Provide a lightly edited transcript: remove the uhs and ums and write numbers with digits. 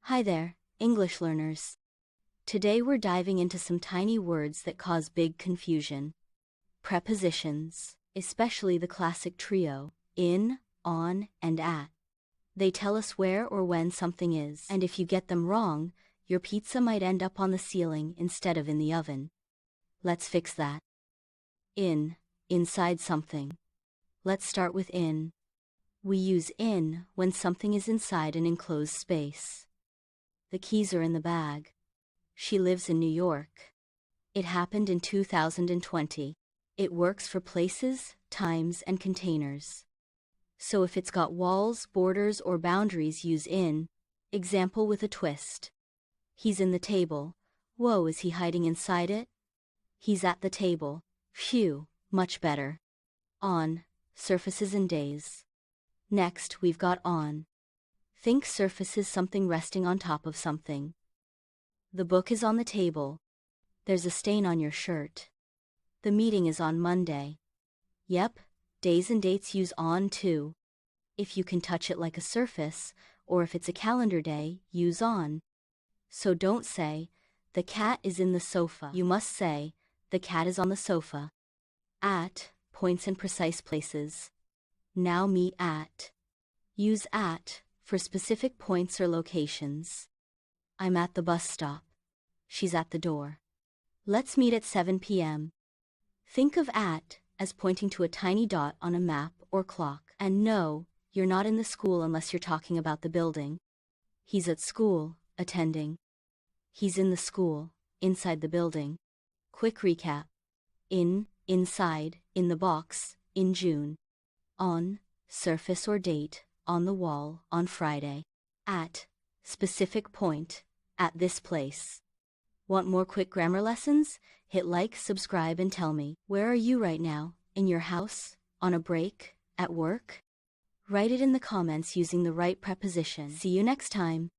Hi there, English learners. Today we're diving into some tiny words that cause big confusion. Prepositions, especially the classic trio, in, on, and at. They tell us where or when something is, and if you get them wrong, your pizza might end up on the ceiling instead of in the oven. Let's fix that. In, inside something. Let's start with in. We use in when something is inside an enclosed space. The keys are in the bag. She lives in New York. It happened in 2020. It works for places, times, and containers. So if it's got walls, borders, or boundaries, use in. Example with a twist. He's in the table. Whoa, is he hiding inside it? He's at the table. Phew, much better. On, surfaces and days. Next, we've got on. Think surfaces, something resting on top of something. The book is on the table. There's a stain on your shirt. The meeting is on Monday. Yep, days and dates use on too. If you can touch it like a surface, or if it's a calendar day, use on. So don't say, the cat is in the sofa. You must say, the cat is on the sofa. At, points in precise places. Now meet at. Use at for specific points or locations. I'm at the bus stop. She's at the door. Let's meet at 7 p.m. Think of at as pointing to a tiny dot on a map or clock. And no, you're not in the school unless you're talking about the building. He's at school, attending. He's in the school, inside the building. Quick recap. In, inside, in the box, in June. On, surface or date, on the wall, on Friday. At, specific point, at this place. Want more quick grammar lessons? Hit like, subscribe, and tell me, where are you right now? In your house? On a break? At work? Write it in the comments using the right preposition. See you next time.